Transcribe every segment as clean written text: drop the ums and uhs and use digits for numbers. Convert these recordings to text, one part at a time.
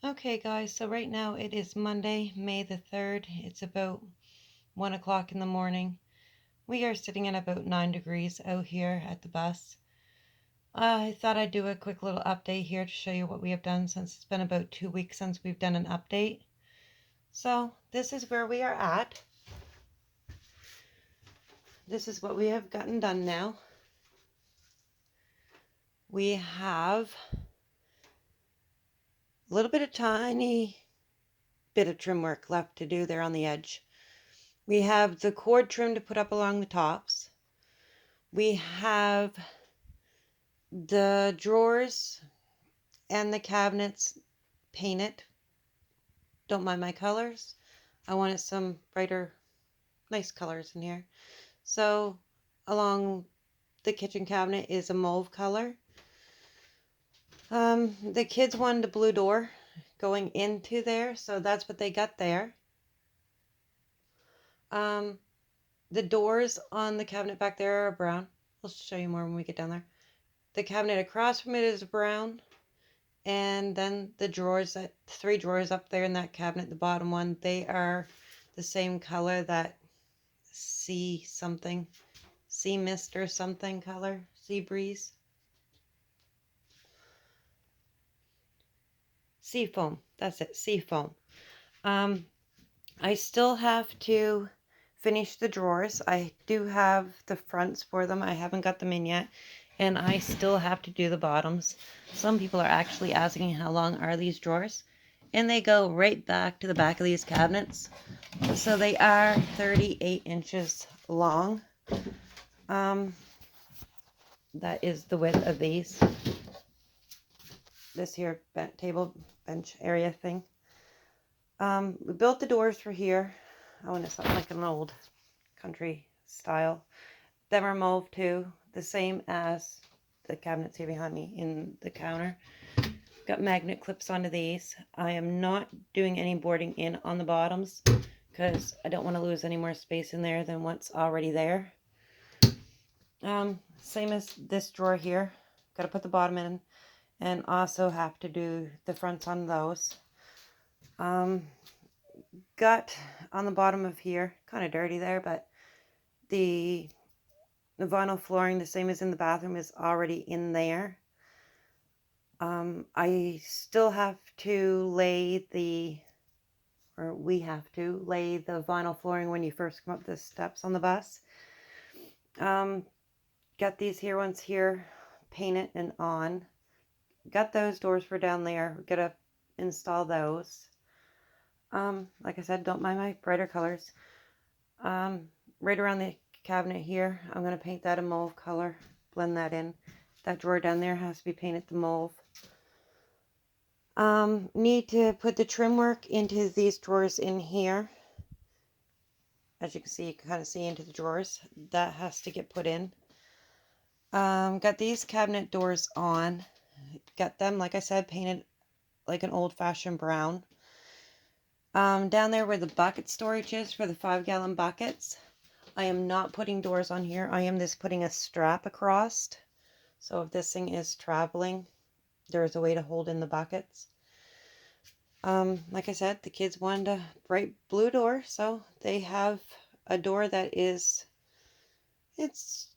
Okay guys, so right now it is Monday, May the 3rd. It's about 1 o'clock in the morning. We are sitting at about 9 degrees out here at the bus. I thought I'd do a quick little update here to show you what we have done since it's been about 2 weeks since we've done an update. So this is where we are at. This is what we have gotten done now. We have a little bit of tiny bit of trim work left to do there on the edge. We have the cord trim to put up along the tops. We have the drawers and the cabinets painted. Don't mind my colors. I wanted some brighter, nice colors in here. So along the kitchen cabinet is a mauve color. The kids wanted a blue door going into there, so that's what they got there. The doors on the cabinet back there are brown. I'll show you more when we get down there. The cabinet across from it is brown. And then the drawers, that 3 drawers up there in that cabinet, the bottom one, they are the same color, that sea something, sea mist or something color, sea breeze. Sea foam, that's it, sea foam. I still have to finish the drawers. I do have the fronts for them. I haven't got them in yet. And I still have to do the bottoms. Some people are actually asking how long are these drawers. And they go right back to the back of these cabinets. So they are 38 inches long. That is the width of these. This here table bench area thing. We built the doors for here. I want something like an old country style. Them are mauve too, the same as the cabinets here behind me in the counter. Got magnet clips onto these. I am not doing any boarding in on the bottoms because I don't want to lose any more space in there than what's already there. Same as this drawer here. Got to put the bottom in and also have to do the fronts on those. Got on the bottom of here, kind of dirty there, but the vinyl flooring, the same as in the bathroom, is already in there. I still have to lay we have to lay the vinyl flooring when you first come up the steps on the bus. Got these here ones here painted and on. Got those doors for down there. Gotta install those. Like I said, don't mind my brighter colors. Right around the cabinet here, I'm going to paint that a mauve color, blend that in. That drawer down there has to be painted the mauve. Need to put the trim work into these drawers in here. As you can see, you can kind of see into the drawers. That has to get put in. Got these cabinet doors on. Got them, like I said, painted like an old-fashioned brown. Down there where the bucket storage is for the 5-gallon buckets, I am not putting doors on here. I am just putting a strap across. So if this thing is traveling, there is a way to hold in the buckets. Like I said, the kids wanted a bright blue door, so they have a door that is, it's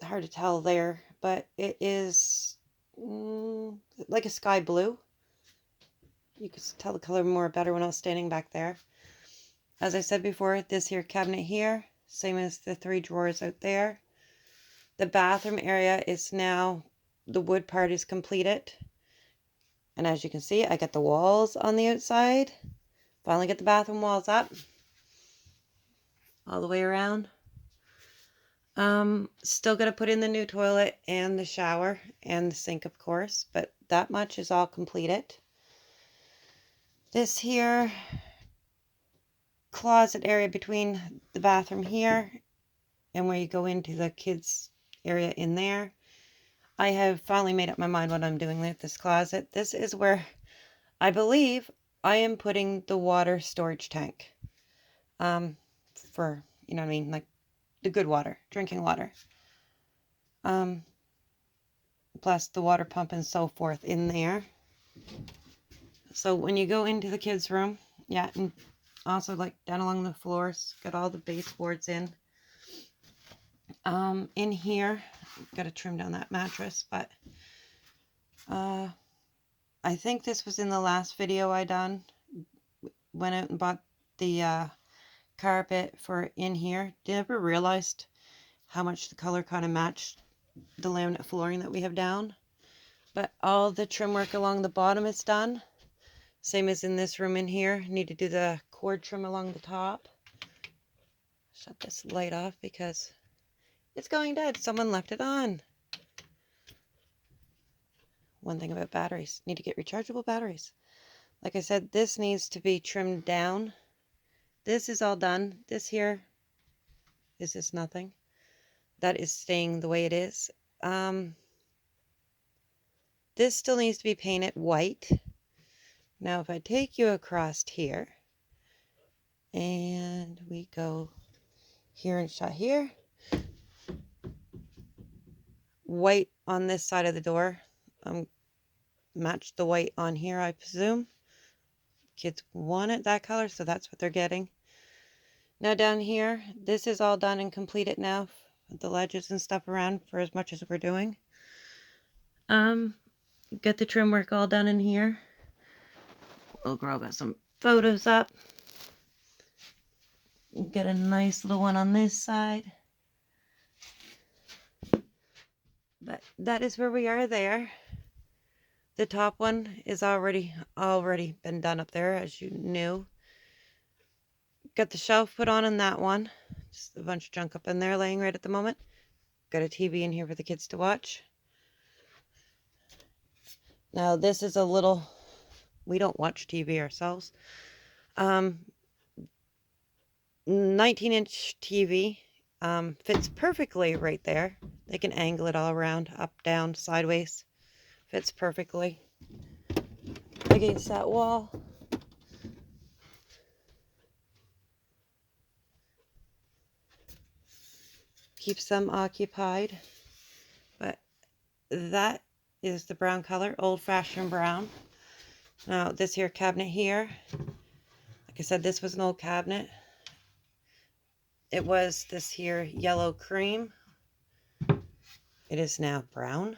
hard to tell there, but it is like a sky blue. You can tell the color more better when I was standing back there. As I said before, this here cabinet here, same as the 3 drawers out there. The bathroom area is now, the wood part is completed. And as you can see, I got the walls on the outside. Finally get the bathroom walls up. All the way around. Still got to put in the new toilet and the shower and the sink, of course. But that much is all completed. This here closet area between the bathroom here and where you go into the kids area in there, I have finally made up my mind what I'm doing with this closet. This is where I believe I am putting the water storage tank, for, you know what I mean, like the good water, drinking water, plus the water pump and so forth in there. So when you go into the kids' room, yeah, and also like down along the floors, got all the baseboards in. In here, got to trim down that mattress, but I think this was in the last video I done. Went out and bought the carpet for in here. Never realized how much the color kind of matched the laminate flooring that we have down. But all the trim work along the bottom is done. Same as in this room in here. Need to do the cord trim along the top. Shut this light off because it's going dead. Someone left it on. One thing about batteries. Need to get rechargeable batteries. Like I said, this needs to be trimmed down. This is all done. This here is just nothing. That is staying the way it is. This still needs to be painted white. Now if I take you across here and we go here and shut here, white on this side of the door, match the white on here, I presume. Kids wanted that color, so that's what they're getting. Now down here, this is all done and completed now, the ledges and stuff around for as much as we're doing. Get the trim work all done in here. Little girl got some photos up. Get a nice little one on this side. But that is where we are there. The top one is already been done up there, as you knew. Got the shelf put on that one. Just a bunch of junk up in there laying right at the moment. Got a TV in here for the kids to watch. Now this is a little, we don't watch TV ourselves. 19-inch TV. Fits perfectly right there. They can angle it all around, up, down, sideways. Fits perfectly against that wall. Keeps them occupied. But that is the brown color, old-fashioned brown. Now this here cabinet here, like I said, this was an old cabinet. It was this here yellow cream. It is now brown.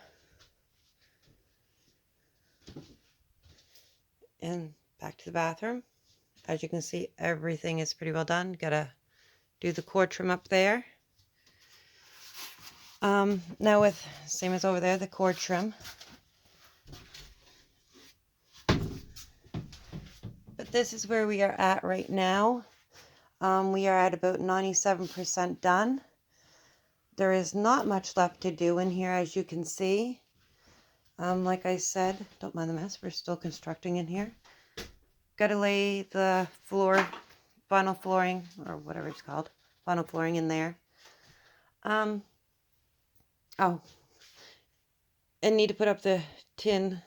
And back to the bathroom. As you can see, everything is pretty well done. Gotta do the cord trim up there. Now with, same as over there, the cord trim. But this is where we are at right now. We are at about 97% done. There is not much left to do in here, as you can see. Like I said, don't mind the mess, we're still constructing in here. Got to lay the floor, vinyl flooring, or whatever it's called, vinyl flooring in there. Oh, and need to put up the tin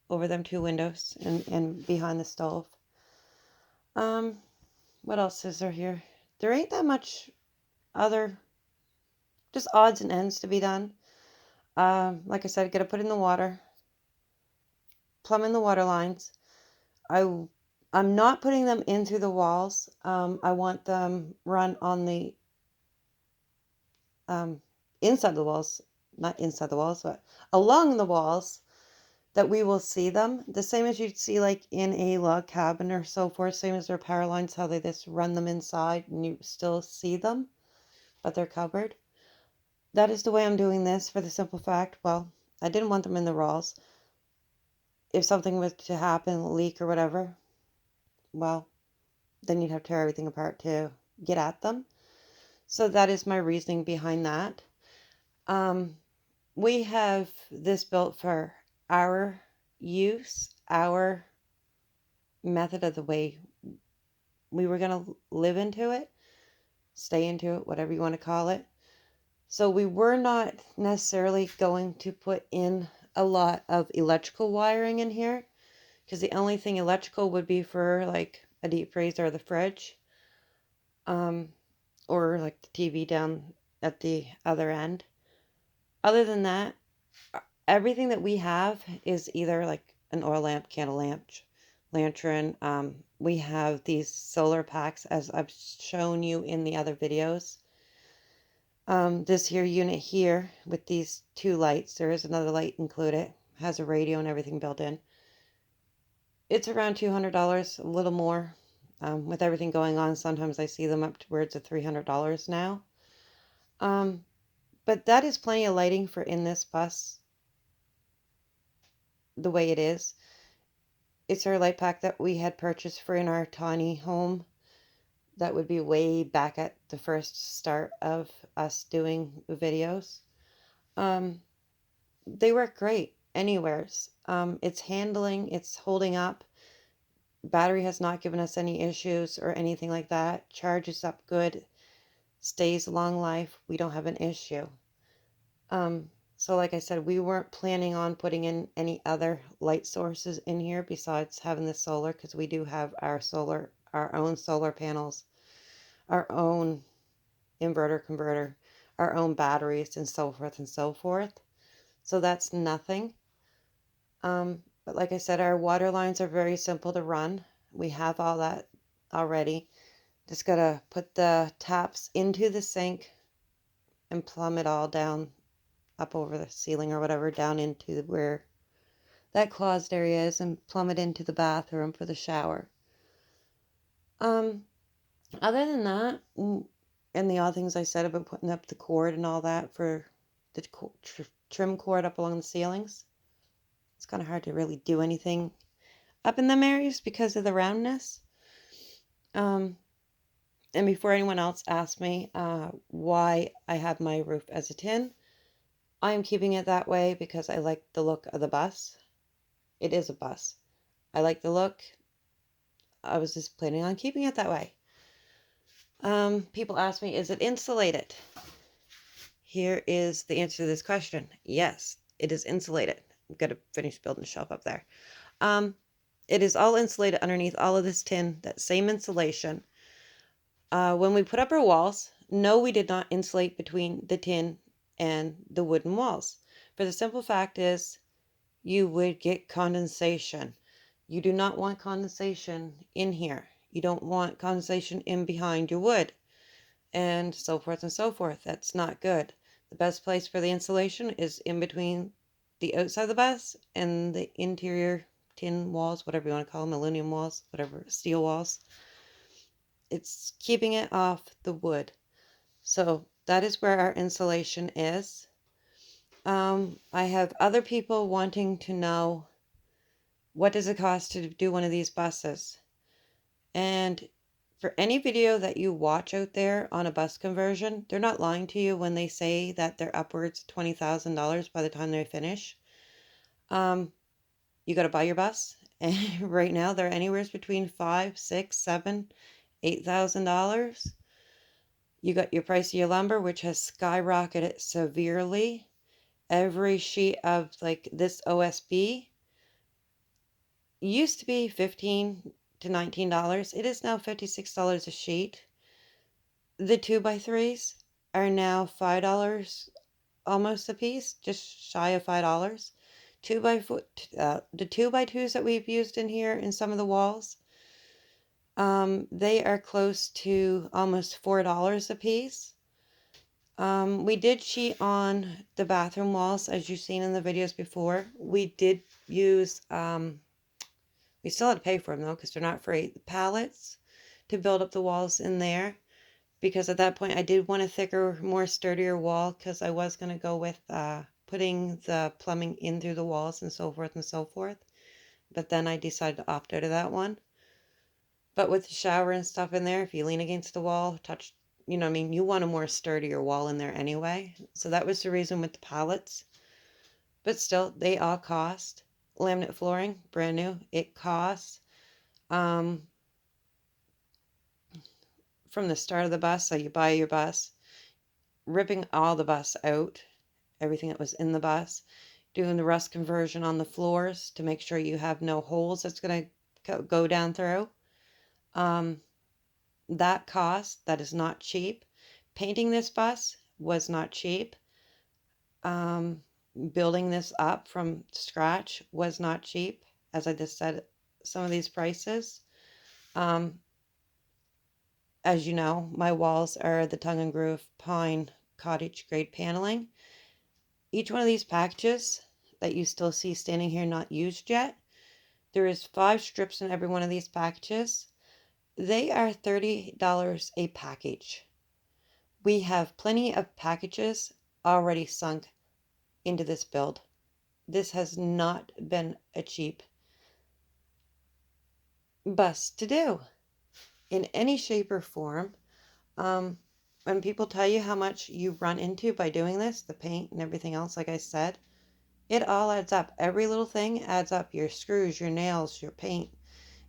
over them two windows and behind the stove. What else is there here? There ain't that much other, just odds and ends to be done. Like I said, gotta put in the water, plumb in the water lines. I'm not putting them in through the walls. I want them run on the inside the walls, not inside the walls, but along the walls, that we will see them. The same as you'd see like in a log cabin or so forth, same as their power lines, how they just run them inside and you still see them, but they're covered. That is the way I'm doing this, for the simple fact, well, I didn't want them in the walls. If something was to happen, leak or whatever, well, then you'd have to tear everything apart to get at them. So that is my reasoning behind that. We have this built for our use, our method of the way we were going to live into it, stay into it, whatever you want to call it. So we were not necessarily going to put in a lot of electrical wiring in here, because the only thing electrical would be for like a deep freezer or the fridge, or like the TV down at the other end. Other than that, everything that we have is either like an oil lamp, candle lamp, lantern. We have these solar packs, as I've shown you in the other videos. This here unit here with these 2 lights, there is another light included, has a radio and everything built in. It's around $200, a little more. With everything going on, sometimes I see them up towards of $300 now. But that is plenty of lighting for in this bus the way it is. It's our light pack that we had purchased for in our tiny home. That would be way back at the first start of us doing videos. They work great anywheres. It's handling, it's holding up. Battery has not given us any issues or anything like that. Charges up good, stays a long life. We don't have an issue. So like I said, we weren't planning on putting in any other light sources in here besides having the solar, because we do have our own solar panels, our own inverter converter, our own batteries, and so forth and so forth. So that's nothing. But like I said, our water lines are very simple to run. We have all that already. Just gotta put the taps into the sink and plumb it all down up over the ceiling or whatever, down into where that closet area is, and plumb it into the bathroom for the shower. Other than that, and the other things I said about putting up the cord and all that for the trim cord up along the ceilings, it's kind of hard to really do anything up in them areas because of the roundness. And before anyone else asks me why I have my roof as a tin, I am keeping it that way because I like the look of the bus. It is a bus. I like the look. I was just planning on keeping it that way. People ask me, is it insulated? Here is the answer to this question. Yes, it is insulated. I'm going to finish building the shelf up there. It is all insulated underneath all of this tin, that same insulation. When we put up our walls, no, we did not insulate between the tin and the wooden walls. For the simple fact is, you would get condensation. You do not want condensation in here. You don't want condensation in behind your wood, and so forth and so forth. That's not good. The best place for the insulation is in between the outside of the bus and the interior tin walls, whatever you want to call them, aluminum walls, whatever, steel walls. It's keeping it off the wood. So that is where our insulation is. I have other people wanting to know, what does it cost to do one of these buses? And for any video that you watch out there on a bus conversion, they're not lying to you when they say that they're upwards of $20,000 by the time they finish. You got to buy your bus, and right now they're anywhere between $5,000, $6,000, $7,000, $8,000. You got your price of your lumber, which has skyrocketed severely. Every sheet of like this OSB used to be $15 to $19. It is now $56 a sheet. The 2x3s are now $5 almost a piece, just shy of $5. The 2x2s that we've used in here in some of the walls, they are close to almost $4 a piece. We did sheet on the bathroom walls, as you've seen in the videos before. We did use, we still had to pay for them though, because they're not free, the pallets to build up the walls in there. Because at that point I did want a thicker, more sturdier wall, because I was going to go with putting the plumbing in through the walls and so forth and so forth. But then I decided to opt out of that one. But with the shower and stuff in there, if you lean against the wall, touch, you know what I mean, you want a more sturdier wall in there anyway. So that was the reason with the pallets. But still, they all cost. Laminate flooring, brand new, it costs. From the start of the bus, so you buy your bus, ripping all the bus out, everything that was in the bus, doing the rust conversion on the floors to make sure you have no holes that's going to go down through. That cost, that is not cheap. Painting this bus was not cheap. Building this up from scratch was not cheap as I just said, some of these prices. As you know, my walls are the tongue and groove pine cottage grade paneling. Each one of these packages that you still see standing here not used yet, there is 5 strips in every one of these packages. They are $30 a package. We have plenty of packages already sunk into this build. This has not been a cheap bust to do in any shape or form. When people tell you how much you run into by doing this, the paint and everything else, like I said, it all adds up. Every little thing adds up. Your screws, your nails, your paint,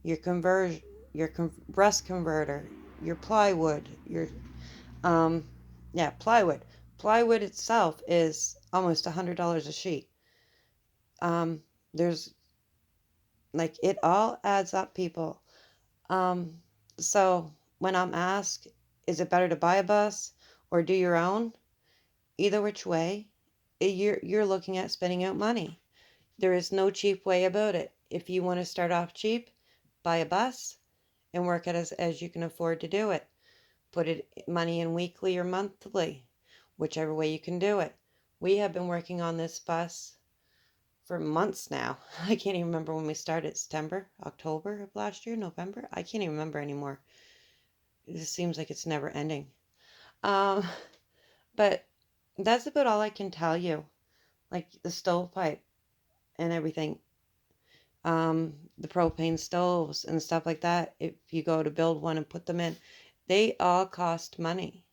your conversion, your rust converter, your plywood, your plywood. Plywood itself is almost $100 a sheet. There's like, it all adds up, people. So when I'm asked, is it better to buy a bus or do your own? Either which way, you're looking at spending out money. There is no cheap way about it. If you want to start off cheap, buy a bus and work it as you can afford to do it. Put money in weekly or monthly, whichever way you can do it. We have been working on this bus for months now. I can't even remember when we started. September, October of last year, November. I can't even remember anymore. It just seems like it's never ending. But that's about all I can tell you. Like the stovepipe and everything. The propane stoves and stuff like that. If you go to build one and put them in, they all cost money.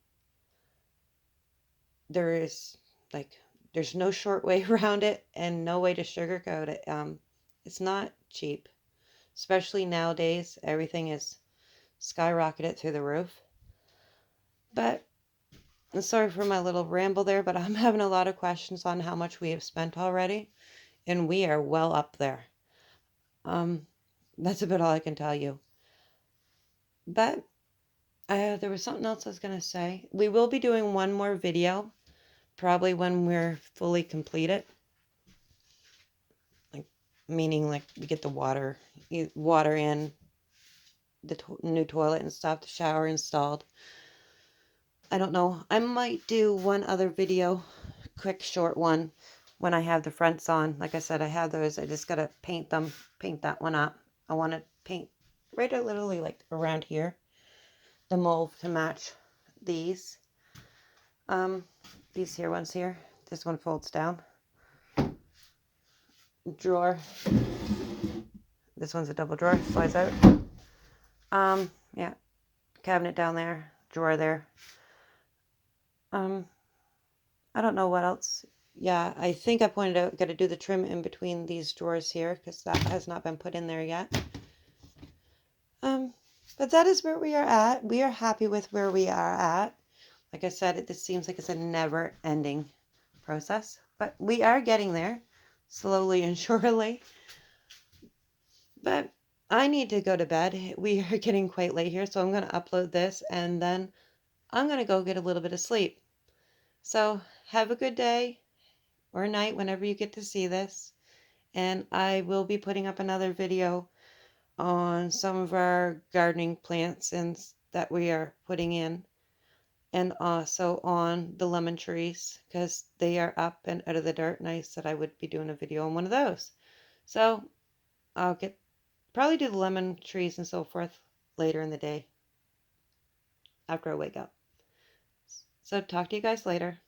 There's no short way around it and no way to sugarcoat it. It's not cheap, especially nowadays. Everything is skyrocketed through the roof. But I'm sorry for my little ramble there, but I'm having a lot of questions on how much we have spent already, and we are well up there. That's about all I can tell you. But there was something else I was going to say. We will be doing one more video, probably when we're fully completed. Meaning like we get the water in, the new toilet and stuff, the shower installed. I don't know. I might do one other video, quick short one, when I have the fronts on. Like I said, I have those. I just got to paint that one up. I want to paint right literally like around here, the mold to match these. These here ones here. This one folds down. Drawer. This one's a double drawer, slides out. Yeah, cabinet down there, drawer there. I don't know what else. Yeah, I think I pointed out, got to do the trim in between these drawers here because that has not been put in there yet. But that is where we are at. We are happy with where we are at. Like I said, it just seems like it's a never-ending process, but we are getting there, slowly and surely. But I need to go to bed. We are getting quite late here, so I'm going to upload this, and then I'm going to go get a little bit of sleep. So have a good day or night whenever you get to see this. And I will be putting up another video on some of our gardening plants and that we are putting in. And also on the lemon trees because they are up and out of the dirt. And I said I would be doing a video on one of those. So I'll probably do the lemon trees and so forth later in the day after I wake up. So talk to you guys later.